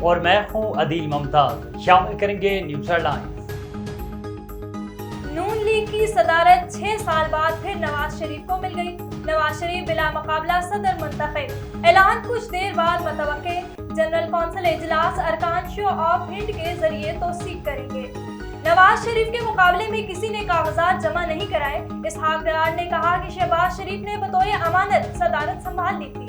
اور میں ہوں عدیل ممتاز۔ شامل کریں گے نیوز ہیڈ لائنز۔ نون لیگ کی صدارت 6 سال بعد پھر نواز شریف کو مل گئی۔ نواز شریف بلا مقابلہ صدر منتخب، اعلان کچھ دیر بعد متوقع۔ جنرل کونسل اجلاس ارکان شو آف ہنٹ کے ذریعے توثیق کریں گے۔ نواز شریف کے مقابلے میں کسی نے کاغذات جمع نہیں کرائے۔ اسحاق ڈار نے کہا کہ شہباز شریف نے بطور امانت صدارت سنبھال لی تھی۔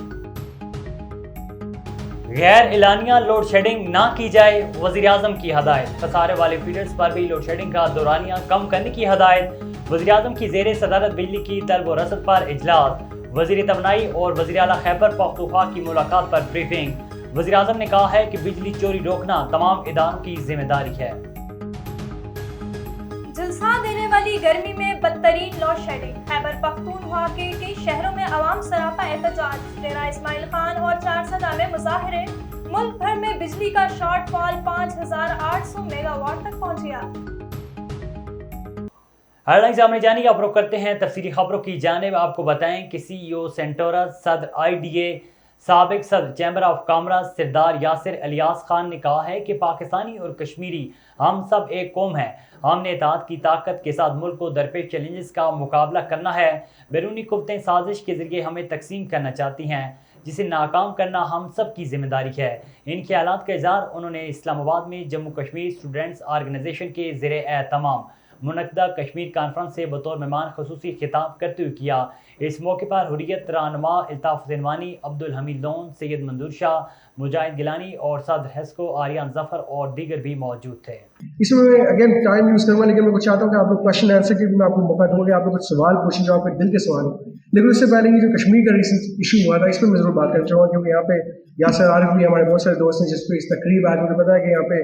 غیر اعلانیہ لوڈ شیڈنگ نہ کی جائے، وزیراعظم کی ہدایت۔ خسارے والے فیڈرز پر بھی لوڈ شیڈنگ کا دورانیہ کم کرنے کی ہدایت۔ وزیراعظم کی زیر صدارت بجلی کی طلب و رسد پر اجلاس۔ وزیر توانائی اور وزیر اعلیٰ خیبر پختونخوا کی ملاقات پر بریفنگ۔ وزیراعظم نے کہا ہے کہ بجلی چوری روکنا تمام اداروں کی ذمہ داری ہے۔ جھلسا دینے والی گرمی میں بدترین لوڈ شیڈنگ۔ خیبر پختونخوا کے کئی شہروں میں عوام سراپا احتجاج، ڈیرہ اسماعیل خان اور 400 میں مظاہرے۔ ملک بھر میں بجلی کا شارٹ فال 5800 میگا واٹ تک پہنچ گیا۔ ہیڈ لائنز آپ نے جانی کا رخ کرتے ہیں تفصیلی خبروں کی جانب۔ آپ کو بتائیں کہ سی ای او سینٹورا، صدر آئی ڈی اے، سابق صدر چیمبر آف کامرس سردار یاسر الیاس خان نے کہا ہے کہ پاکستانی اور کشمیری ہم سب ایک قوم ہیں۔ ہم نے اتحاد کی طاقت کے ساتھ ملک کو درپیش چیلنجز کا مقابلہ کرنا ہے۔ بیرونی قوتیں سازش کے ذریعے ہمیں تقسیم کرنا چاہتی ہیں، جسے ناکام کرنا ہم سب کی ذمہ داری ہے۔ ان خیالات کا اظہار انہوں نے اسلام آباد میں جموں کشمیر اسٹوڈنٹس آرگنائزیشن کے زیر اہتمام منعقدہ کشمیر کانفرنس سے بطور مہمان خصوصی خطاب کرتے ہوئے کیا۔ اس موقع پر حریت رہنما الطاف حسینوانی، عبدالحمید لون، سید منظور شاہ، مجاہد گیلانی اور صدر ہیسکو آریان ظفر اور دیگر بھی موجود تھے۔ اس میں اگین ٹائم یوز کروں گا، لیکن میں چاہتا ہوں کہ آپ لوگ کوشچن آنسر کے میں آپ کو موقع دوں گا کہ آپ لوگ کچھ سوال پوچھیں جو آپ کے دل کے سوال ہیں۔ لیکن اس سے پہلے یہ جو کشمیر کا ریسنٹ ایشو ہوا تھا، اس پہ میں ضرور بات کرنا چاہوں گا، کیونکہ یہاں پہ یاسر عارف بھی ہمارے بہت سارے دوست ہیں جس پہ اس تقریب آج مجھے پتا ہے کہ یہاں پہ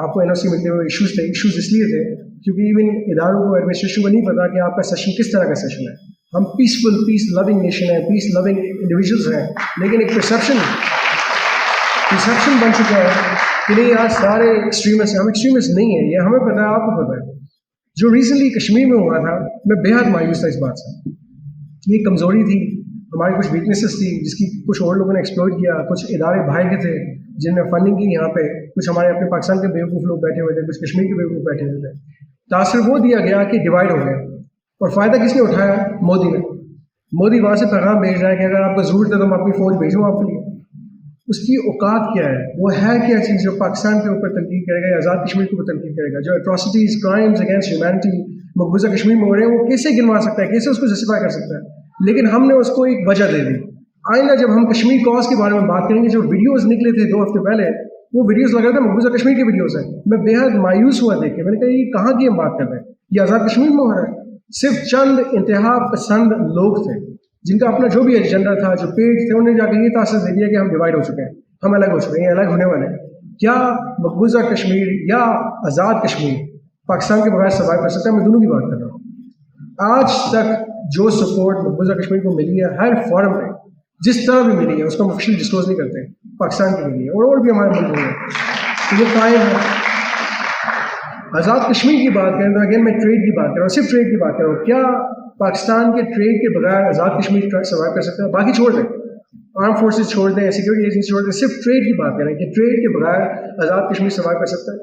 آپ کو این او سی ملتے ہوئے ایشوز تھے۔ ایشوز اس لیے تھے کیونکہ ایون اداروں کو ایڈمنسٹریشن کو نہیں پتا کہ آپ کا سیشن کس طرح کا سیشن ہے۔ ہم پیسفل، پیس لونگ نیشن ہے، پیس لونگ انڈیویجولس ہیں، لیکن ایک پرسیپشن بن چکا ہے کہ نہیں یار سارے ایکسٹریمسٹ ہیں۔ ہم ایکسٹریمسٹ نہیں ہیں، یہ ہمیں پتا ہے، آپ کو پتا ہے۔ جو ریسنٹلی کشمیر میں ہوا تھا، میں بے حد مایوس تھا اس بات سے۔ یہ کمزوری تھی، ہماری کچھ ویکنیسز تھی جس کی کچھ اور لوگوں نے ایکسپلوئٹ کیا۔ کچھ ادارے باہر کے تھے جن نے فنڈنگ کی یہاں پہ، کچھ ہمارے اپنے پاکستان کے بیوقوف لوگ بیٹھے ہوئے تھے، کچھ کشمیر کے بیوقوف بیٹھے ہوئے تھے۔ تاثر وہ دیا گیا کہ ڈیوائڈ ہو گیا، اور فائدہ کس نے اٹھایا؟ مودی نے۔ مودی وہاں سے پیغام بھیج رہا ہے کہ اگر آپ کو ضرورت ہے تو میں اپنی فوج بھیجوں آپ کے لیے۔ اس کی اوقات کیا ہے؟ وہ ہے کیا چیز جو پاکستان کے اوپر تنقید کرے گا یا آزاد کشمیر کے اوپر تنقید کرے گا؟ جو اٹراسٹیز، کرائمز اگینسٹ ہیومینٹی مقبوضہ کشمیر میں ہو رہے ہیں، وہ کیسے گنوا سکتا ہے، کیسے اس کو جسٹیفائی کر سکتا ہے؟ لیکن ہم نے اس کو ایک وجہ دے دی۔ آئندہ جب ہم کشمیر کاز کے بارے میں بات کریں گے، جو ویڈیوز نکلے تھے 2 ہفتے پہلے، وہ ویڈیوز لگ رہے تھے مقبوضہ کشمیر کے ویڈیوز ہیں۔ میں بے حد مایوس ہوا دیکھ کے، میں نے کہا یہ کہاں کی ہم بات کر رہے ہیں؟ یہ آزاد کشمیر میں ہو رہا ہے۔ صرف چند انتہا پسند لوگ تھے جن کا اپنا جو بھی ایجنڈا تھا، جو پیٹ تھے، انہوں نے جا کے یہ تاثر دے دیا کہ ہم ڈیوائڈ ہو چکے ہیں، ہم الگ ہو چکے ہیں، الگ ہونے والے ہیں۔ کیا مقبوضہ کشمیر یا آزاد کشمیر پاکستان کے بغیر سروائیو کر سکتا ہے؟ میں دونوں کی بات کر رہا ہوں۔ آج تک جو سپورٹ مقبوضہ کشمیر کو ملی ہے ہر فورم میں، جس طرح بھی ملی ہے، اس کو ہم آفیشلی ڈسکلوز نہیں کرتے، پاکستان کی ملی ہے اور بھی ہمارے ملک میں تو یہ قائم ہے۔ آزاد کشمیر کی بات کریں تو اگین میں ٹریڈ کی بات کر رہا ہوں، صرف ٹریڈ کی بات کر رہا ہوں۔ کیا پاکستان کے ٹریڈ کے بغیر آزاد کشمیر سروائیو کر سکتا ہے؟ باقی چھوڑ دیں، آرم فورسز چھوڑ دیں، سیکورٹی ایجنسی چھوڑ دیں، صرف ٹریڈ کی بات کریں کہ ٹریڈ کے بغیر آزاد کشمیر سروائیو کر سکتا ہے؟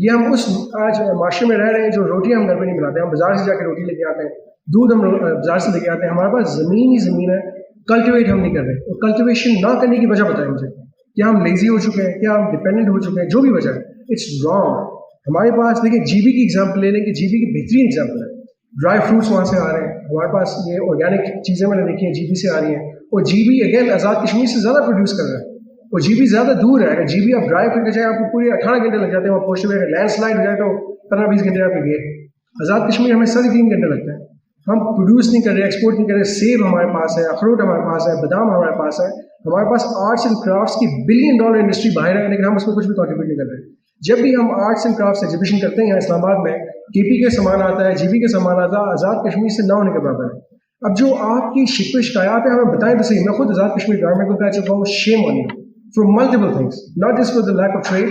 یہ ہم اس آج معاشرے میں رہ رہے ہیں جو روٹیاں ہم گھر پہ نہیں بناتے، ہم بازار سے جا کے روٹی لے کے آتے ہیں، دودھ ہم بازار سے لے کے آتے ہیں، ہمارے پاس زمین ہی زمین ہے، کلٹیویٹ ہم نہیں کر رہے۔ اور کلٹیویشن نہ کرنے کی وجہ بتائیں مجھے، کیا ہم لیزی ہو چکے ہیں؟ کیا ہم ڈپینڈنٹ ہو چکے ہیں؟ جو بھی وجہ ہے، اٹس رانگ۔ ہمارے پاس دیکھیں جی بی کی ایگزامپل لے لیں کہ جی بی کی بہترین ایگزامپل ہے، ڈرائی فروٹس وہاں سے آ رہے ہیں، ہمارے پاس یہ آرگینک چیزیں میں نے دیکھی ہیں جی بی سے آ رہی ہیں، اور G B again Azad Kashmir سے زیادہ پروڈیوس کر رہا ہے، اور جی بی زیادہ دور ہے۔ اگر جی بی آپ ڈرائیو کر کے جائیں آپ کو پورے 18 گھنٹے لگ جاتے ہیں وہاں پہنچنے میں، اگر لینڈ سلائڈ ہو جائے تو 15-20 گھنٹے آپ کے گئے۔ آزاد کشمیر ہمیں 3.5 گھنٹے لگتا ہے، ہم پروڈیوس نہیں کر رہے، ایکسپورٹ نہیں کر رہے۔ سیب ہمارے پاس ہے، اخروٹ ہمارے پاس ہے، بادام ہمارے پاس ہے، ہمارے پاس آرٹس اینڈ کرافٹس کی $1 بلین انڈسٹری باہر ہے، لیکن ہم اس میں کچھ بھی کنٹریبیوٹ نہیں کر رہے۔ جب بھی ہم آرٹس اینڈ کرافٹس ایگزیبیشن کرتے ہیں یہاں اسلام آباد میں، کے پی کے سامان آتا ہے، جی بی کے سامان آتا ہے، آزاد کشمیر سے نہ ہونے کے برابر ہے۔ اب جو آپ کی شکوے شکایات ہیں ہمیں بتائیں تو صحیح۔ میں خود آزاد کشمیر گورنمنٹ کو کہہ چکا ہوں، shame on you for multiple things, not just for the lack of trade.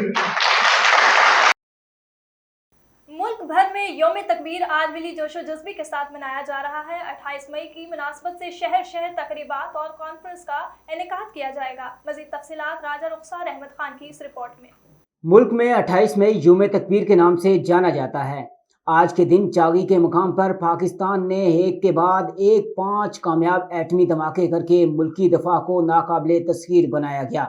ملک بھر میں یوم تکبیر آج بھی جوش و جذبے کے ساتھ منایا جا رہا ہے۔ 28 مئی کی مناسبت سے شہر شہر تقریبات اور کانفرنس کا انعقاد کیا جائے گا۔ مزید تفصیلات راجہ رخسار احمد خان کی اس رپورٹ میں۔ ملک میں 28 مئی یوم تکبیر کے نام سے جانا جاتا ہے۔ آج کے دن چاگی کے مقام پر پاکستان نے ایک کے بعد ایک 5 کامیاب ایٹمی دھماکے کر کے ملکی دفاع کو ناقابل تسخیر بنایا گیا۔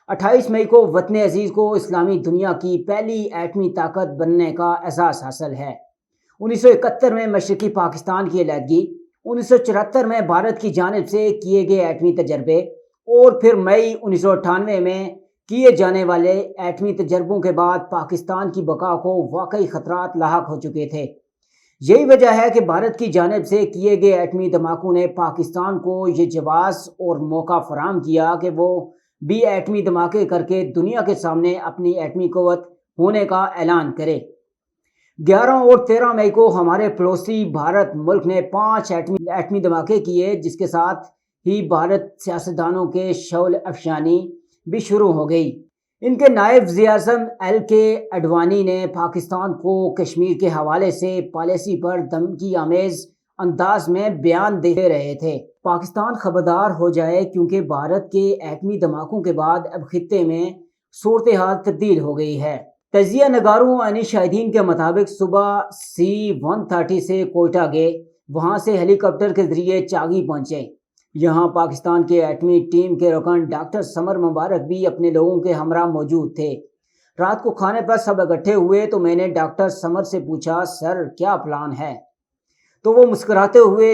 28 مئی کو وطن عزیز کو اسلامی دنیا کی پہلی ایٹمی طاقت بننے کا اعزاز حاصل ہے۔ 1971 میں مشرقی پاکستان کی علیحدگی، 1974 میں بھارت کی جانب سے کیے گئے ایٹمی تجربے اور پھر مئی 1998 میں کیے جانے والے ایٹمی تجربوں کے بعد پاکستان کی بقا کو واقعی خطرات لاحق ہو چکے تھے۔ یہی وجہ ہے کہ بھارت کی جانب سے کیے گئے ایٹمی دھماکوں نے پاکستان کو یہ جواز اور موقع فراہم کیا کہ وہ بھی ایٹمی دھماکے کر کے دنیا کے سامنے اپنی ایٹمی قوت ہونے کا اعلان کرے۔ 11 اور 13 مئی کو ہمارے پڑوسی بھارت ملک نے 5 ایٹمی دھماکے کیے، جس کے ساتھ ہی بھارت سیاستدانوں کے شعلہ افشانی بھی شروع ہو گئی۔ ان کے نائب وزیر اعظم ایل کے اڈوانی نے پاکستان کو کشمیر کے حوالے سے پالیسی پر دھمکی آمیز انداز میں بیان دے رہے تھے۔ پاکستان خبردار ہو جائے، کیونکہ بھارت کے ایٹمی دھماکوں کے بعد اب خطے میں صورتحال تبدیل ہو گئی ہے۔ تجزیہ نگاروں عینی شاہدین کے مطابق صبح C-130 سے کوئٹہ گئے، وہاں سے ہیلی کاپٹر کے ذریعے چاگی پہنچے۔ یہاں پاکستان کے ایٹمی ٹیم کے رکن ڈاکٹر سمر مبارک بھی اپنے لوگوں کے ہمراہ موجود تھے۔ رات کو کھانے پر سب اکٹھے ہوئے تو میں نے ڈاکٹر سمر سے پوچھا، سر کیا پلان ہے؟ تو وہ مسکراتے ہوئے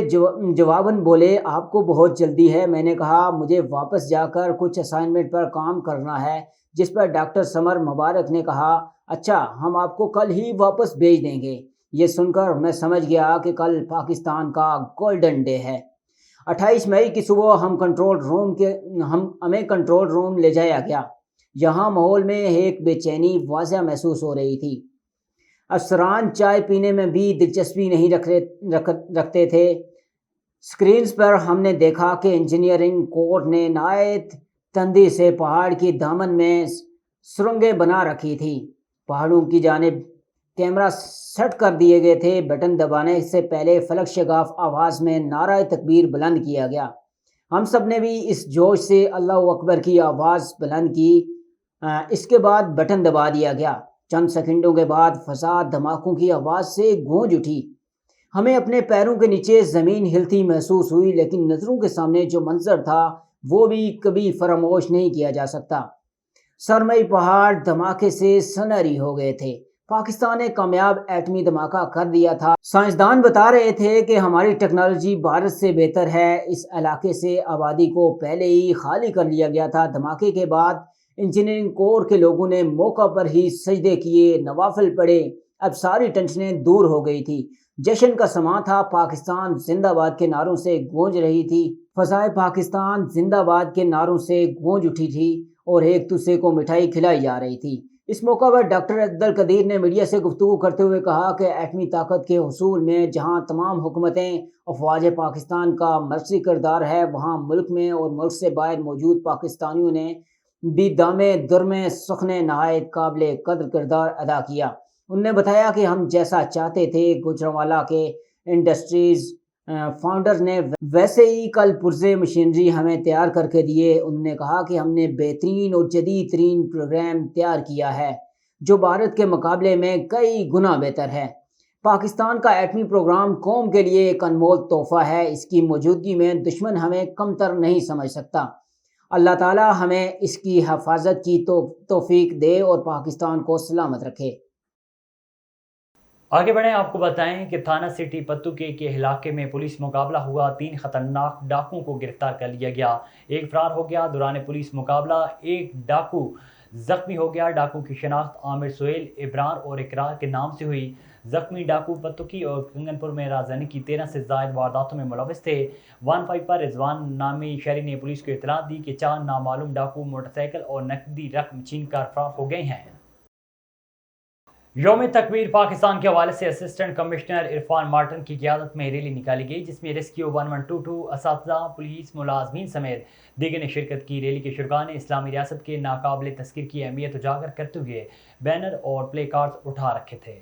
جواباً بولے، آپ کو بہت جلدی ہے۔ میں نے کہا، مجھے واپس جا کر کچھ اسائنمنٹ پر کام کرنا ہے، جس پر ڈاکٹر سمر مبارک نے کہا، اچھا ہم آپ کو کل ہی واپس بھیج دیں گے۔ یہ سن کر میں سمجھ گیا کہ کل پاکستان کا گولڈن ڈے ہے۔ 28 مئی کی صبح ہمیں کنٹرول روم لے جایا گیا۔ یہاں ماحول میں ایک بے چینی واضح محسوس ہو رہی تھی۔ افسران چائے پینے میں بھی دلچسپی نہیں رکھتے تھے۔ سکرینز پر ہم نے دیکھا کہ انجینئرنگ کور نے نہایت تندی سے پہاڑ کی دامن میں سرنگیں بنا رکھی تھی۔ پہاڑوں کی جانب کیمرہ سیٹ کر دیے گئے تھے۔ بٹن دبانے سے پہلے فلک شگاف آواز میں نعرہ تکبیر بلند کیا گیا۔ ہم سب نے بھی اس جوش سے اللہ اکبر کی آواز بلند کی۔ اس کے بعد بٹن دبا دیا گیا۔ چند سیکنڈوں کے بعد فضا دھماکوں کی آواز سے گونج اٹھی۔ ہمیں اپنے پیروں کے نیچے زمین ہلتی محسوس ہوئی، لیکن نظروں کے سامنے جو منظر تھا وہ بھی کبھی فراموش نہیں کیا جا سکتا۔ سرمئی پہاڑ دھماکے سے سنہری ہو گئے تھے۔ پاکستان نے کامیاب ایٹمی دھماکہ کر دیا تھا۔ سائنسدان بتا رہے تھے کہ ہماری ٹیکنالوجی بھارت سے بہتر ہے۔ اس علاقے سے آبادی کو پہلے ہی خالی کر لیا گیا تھا۔ دھماکے کے بعد انجینئرنگ کور کے لوگوں نے موقع پر ہی سجدے کیے، نوافل پڑھے۔ اب ساری ٹینشنیں دور ہو گئی تھی۔ جشن کا سماں تھا۔ پاکستان زندہ باد کے نعروں سے گونج رہی تھی۔ فضائے پاکستان زندہ باد کے نعروں سے گونج اٹھی تھی اور ایک دوسرے کو مٹھائی کھلائی جا رہی تھی۔ اس موقع پر ڈاکٹر عبدالقدیر نے میڈیا سے گفتگو کرتے ہوئے کہا کہ ایٹمی طاقت کے حصول میں جہاں تمام حکومتیں افواج پاکستان کا مرکزی کردار ہے، وہاں ملک میں اور ملک سے باہر موجود پاکستانیوں نے بھی دامے درمے سخنے نہایت قابل قدر کردار ادا کیا۔ انہوں نے بتایا کہ ہم جیسا چاہتے تھے گوجرانوالہ کے انڈسٹریز فاؤنڈر نے ویسے ہی کل پرزے مشینری ہمیں تیار کر کے دیے۔ انہوں نے کہا کہ ہم نے بہترین اور جدید ترین پروگرام تیار کیا ہے جو بھارت کے مقابلے میں کئی گنا بہتر ہے۔ پاکستان کا ایٹمی پروگرام قوم کے لیے ایک انمول تحفہ ہے۔ اس کی موجودگی میں دشمن ہمیں کمتر نہیں سمجھ سکتا۔ اللہ تعالی ہمیں اس کی حفاظت کی توفیق دے اور پاکستان کو سلامت رکھے۔ آگے بڑھیں، آپ کو بتائیں کہ تھانہ سٹی پتوکے کے علاقے میں پولیس مقابلہ ہوا۔ 3 خطرناک ڈاکوؤں کو گرفتار کر لیا گیا، ایک فرار ہو گیا۔ دوران پولیس مقابلہ ایک ڈاکو زخمی ہو گیا۔ ڈاکو کی شناخت عامر سہیل، ابرار اور اقرار کے نام سے ہوئی۔ زخمی ڈاکو پتوکی اور کنگن پور میں رازدانی کی 13 سے زائد وارداتوں میں ملوث تھے۔ 15 پر رضوان نامی شہری نے پولیس کو اطلاع دی کہ 4 نامعلوم ڈاکو موٹر سائیکل اور نقدی رقم چھین کر فرار ہو گئے ہیں۔ یوم تکبیر پاکستان کے حوالے سے اسسٹنٹ کمشنر عرفان مارٹن کی قیادت میں ریلی نکالی گئی، جس میں ریسکیو 1122 اساتذہ، پولیس ملازمین سمیت دیگر نے شرکت کی۔ ریلی کے شرکاء نے اسلامی ریاست کے ناقابل تذکیر کی اہمیت اجاگر کرتے ہوئے بینر اور پلے کارڈز اٹھا رکھے تھے۔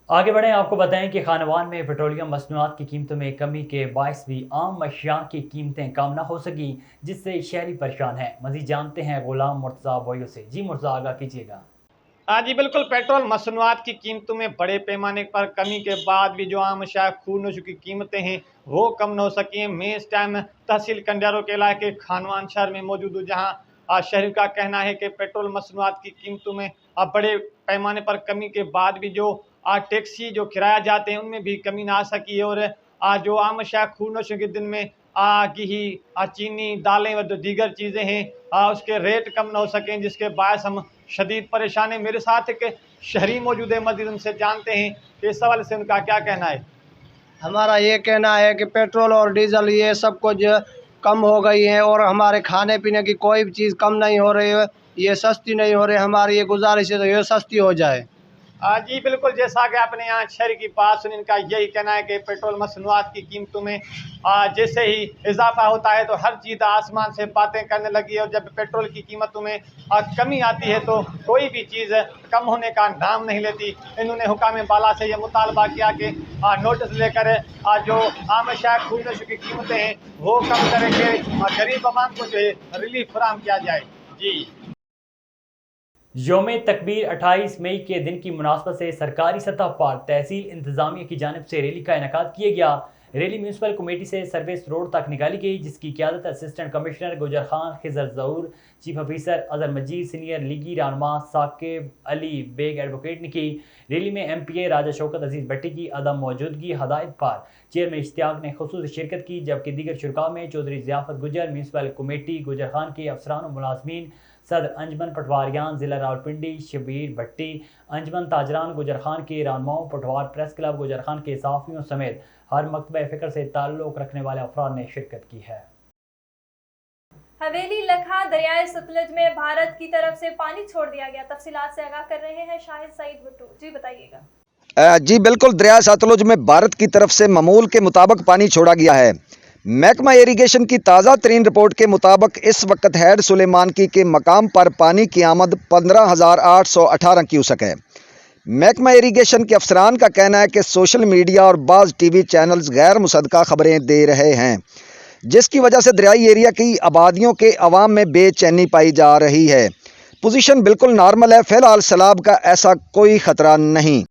آگے بڑھیں، آپ کو بتائیں کہ خانوان میں پیٹرولیم مصنوعات کی قیمتوں میں کمی کے باعث بھی عام اشیاء کی قیمتیں کم نہ ہو سکیں، جس سے شہری پریشان ہیں۔ مزید جانتے ہیں غلام مرتضیٰ بوئیو سے۔ جی مرتضیٰ، آگاہ کیجیے گا۔ جی بالکل، پیٹرول مصنوعات کی قیمتوں میں بڑے پیمانے پر کمی کے بعد بھی جو عام اشیاء خوردنوش کی قیمتیں ہیں وہ کم نہ ہو سکی ہیں۔ میں اس ٹائم تحصیل کنڈیارو کے علاقے خانوان شہر میں موجود ہوں، جہاں شہریوں کا کہنا ہے کہ پیٹرول مصنوعات کی قیمتوں میں بڑے پیمانے پر کمی کے بعد بھی جو ٹیکسی جو کرایہ جاتے ہیں ان میں بھی کمی نہ آ سکی ہے، اور جو عام اشیاء خوردنوشوں کے دن میں گھی، چینی، دالیں اور جو دیگر چیزیں ہیں اس کے ریٹ کم نہ ہو سکیں، جس کے باعث ہم شدید پریشان ہیں۔ میرے ساتھ ایک شہری موجود ہے، مزید ان سے جانتے ہیں کہ اس حوالے سے ان کا کیا کہنا ہے۔ ہمارا یہ کہنا ہے کہ پیٹرول اور ڈیزل یہ سب کچھ کم ہو گئی ہیں، اور ہمارے کھانے پینے کی کوئی بھی چیز کم نہیں ہو رہی ہے، یہ سستی نہیں ہو رہی۔ ہماری یہ گزارش ہے تو یہ سستی ہو جائے۔ جی بالکل، جیسا کہ آپ نے یہاں شہری کی بات سنی، ان کا یہی کہنا ہے کہ پیٹرول مصنوعات کی قیمتوں میں جیسے ہی اضافہ ہوتا ہے تو ہر چیز آسمان سے باتیں کرنے لگی ہے، اور جب پیٹرول کی قیمتوں میں کمی آتی ہے تو کوئی بھی چیز کم ہونے کا نام نہیں لیتی۔ انہوں نے حکام بالا سے یہ مطالبہ کیا کہ نوٹس لے کر جو عام اشیاء خوردنوش کی قیمتیں ہیں وہ کم کریں گے، غریب عوام کو جو ہے ریلیف فراہم کیا جائے۔ جی، یوم تکبیر 28 مئی کے دن کی مناسبت سے سرکاری سطح پر تحصیل انتظامیہ کی جانب سے ریلی کا انعقاد کیا گیا۔ ریلی میونسپل کمیٹی سے سروس روڈ تک نکالی گئی، جس کی قیادت اسسٹنٹ کمشنر گجر خان خضر ظہور، چیف آفیسر اظہر مجید، سینئر لیگی رہنما ثاقب علی بیگ ایڈوکیٹ نے کی۔ ریلی میں ایم پی اے راجہ شوکت عزیز بھٹی کی عدم موجودگی ہدایت پر چیئرمین اشتیاق نے خصوصی شرکت کی، جبکہ دیگر شرکاء میں چودھری ضیافت گجر، میونسپل کمیٹی گجر خان کے افسران و ملازمین، صدر انجمن پٹواریان ضلع راولپنڈی شبیر بھٹی، انجمن تاجران گجر خان کے رہنماؤں، پٹوار پریس کلب گجر خان کے صحافیوں سمیت ہر مکتبہ فکر سے تعلق رکھنے والے افراد نے شرکت کی ہے۔ حویلی لکھا دریائے ستلج میں بھارت کی طرف سے پانی چھوڑ دیا گیا۔ تفصیلات سے آگاہ کر رہے ہیں شاہد سعید بھٹو۔ جی بتائیے گا۔ جی بالکل، دریائے ستلج میں بھارت کی طرف سے معمول کے مطابق پانی چھوڑا گیا ہے۔ محکمہ ایریگیشن کی تازہ ترین رپورٹ کے مطابق اس وقت ہیڈ سلیمانکی کے مقام پر پانی کی آمد 15,818 کیوسک ہے۔ محکمہ ایریگیشن کے افسران کا کہنا ہے کہ سوشل میڈیا اور بعض ٹی وی چینلز غیر مصدقہ خبریں دے رہے ہیں، جس کی وجہ سے دریائی ایریا کی آبادیوں کے عوام میں بے چینی پائی جا رہی ہے۔ پوزیشن بالکل نارمل ہے، فی الحال سیلاب کا ایسا کوئی خطرہ نہیں۔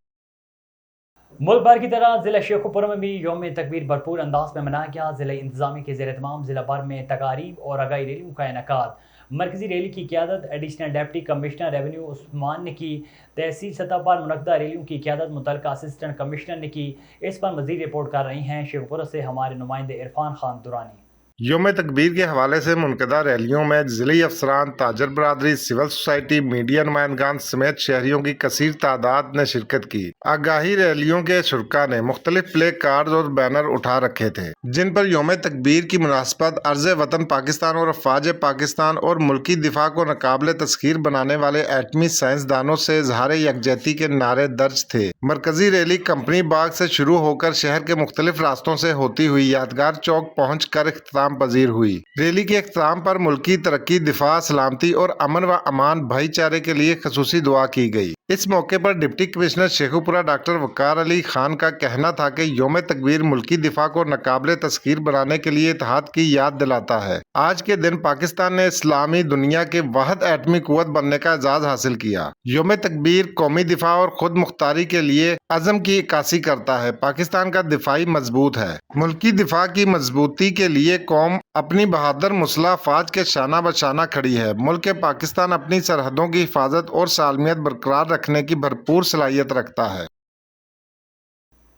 ملک بھر کی طرح ضلع شیخوپور میں بھی یوم تکبیر بھرپور انداز میں منایا گیا۔ ضلع انتظامیہ کے زیر اہتمام ضلع بھر میں تقاریب اور آگاہی ریلیوں کا انعقاد۔ مرکزی ریلی کی قیادت ایڈیشنل ڈپٹی کمشنر ریونیو عثمان نے کی۔ تحصیل سطح پر منعقدہ ریلیوں کی قیادت متعلقہ اسسٹنٹ کمشنر نے کی۔ اس پر مزید رپورٹ کر رہی ہیں شیخوپور سے ہمارے نمائندے عرفان خان دورانی۔ یوم تکبیر کے حوالے سے منعقدہ ریلیوں میں ضلعی افسران، تاجر برادری، سول سوسائٹی، میڈیا نمائندگان سمیت شہریوں کی کثیر تعداد نے شرکت کی۔ آگاہی ریلیوں کے شرکاء نے مختلف پلے کارڈز اور بینر اٹھا رکھے تھے، جن پر یوم تکبیر کی مناسبت عرض وطن پاکستان اور افواج پاکستان اور ملکی دفاع کو ناقابل تسخیر بنانے والے ایٹمی سائنسدانوں سے اظہار یکجہتی کے نعرے درج تھے۔ مرکزی ریلی کمپنی باغ سے شروع ہو کر شہر کے مختلف راستوں سے ہوتی ہوئی یادگار چوک پہنچ کر اختتام پذیر ہوئی۔ ریلی کے اختتام پر ملکی ترقی، دفاع، سلامتی اور امن و امان بھائی چارے کے لیے خصوصی دعا کی گئی۔ اس موقع پر ڈپٹی کمشنر شیخوپورہ ڈاکٹر وقار علی خان کا کہنا تھا کہ یوم تکبیر ملکی دفاع کو ناقابل تسخیر بنانے کے لیے اتحاد کی یاد دلاتا ہے۔ آج کے دن پاکستان نے اسلامی دنیا کے واحد ایٹمی قوت بننے کا اعزاز حاصل کیا۔ یوم تکبیر قومی دفاع اور خود مختاری کے لیے عزم کی عکاسی کرتا ہے۔ پاکستان کا دفاعی مضبوط ہے۔ ملکی دفاع کی مضبوطی کے لیے قوم اپنی بہادر مسلح افواج کے شانہ بشانہ کھڑی ہے۔ ملک پاکستان اپنی سرحدوں کی حفاظت اور سالمیت برقرار رکھنے کی بھرپور صلاحیت رکھتا ہے۔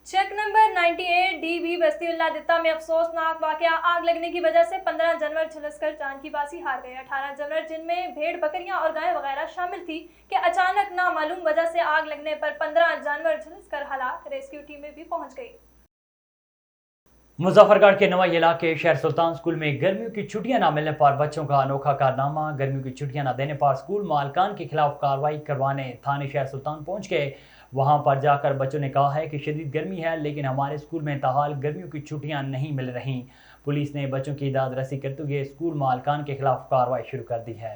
چیک نمبر 98 ڈی بی بستی اللہ دتا میں افسوسناک واقعہ، آگ لگنے کی وجہ سے 15 جانور جھلس کر جان کی بازی ہار گئے۔ 18 جانور جن میں بھیڑ، بکریاں اور گائے وغیرہ شامل تھی کہ اچانک نامعلوم وجہ سے آگ لگنے پر 15 جانور جھلس کر ہلاک۔ ریسکیو ٹیمیں بھی پہنچ گئی۔ مظفر گڑھ کے نوائی علاقے شہر سلطان اسکول میں گرمیوں کی چھٹیاں نہ ملنے پر بچوں کا انوکھا کارنامہ۔ گرمیوں کی چھٹیاں نہ دینے پر اسکول مالکان کے خلاف کارروائی کروانے تھانے شہر سلطان پہنچ گئے۔ وہاں پر جا کر بچوں نے کہا ہے کہ شدید گرمی ہے، لیکن ہمارے اسکول میں تاحال گرمیوں کی چھٹیاں نہیں مل رہی۔ پولیس نے بچوں کی داد رسی کرتے ہوئے اسکول مالکان کے خلاف کارروائی شروع کر دی ہے۔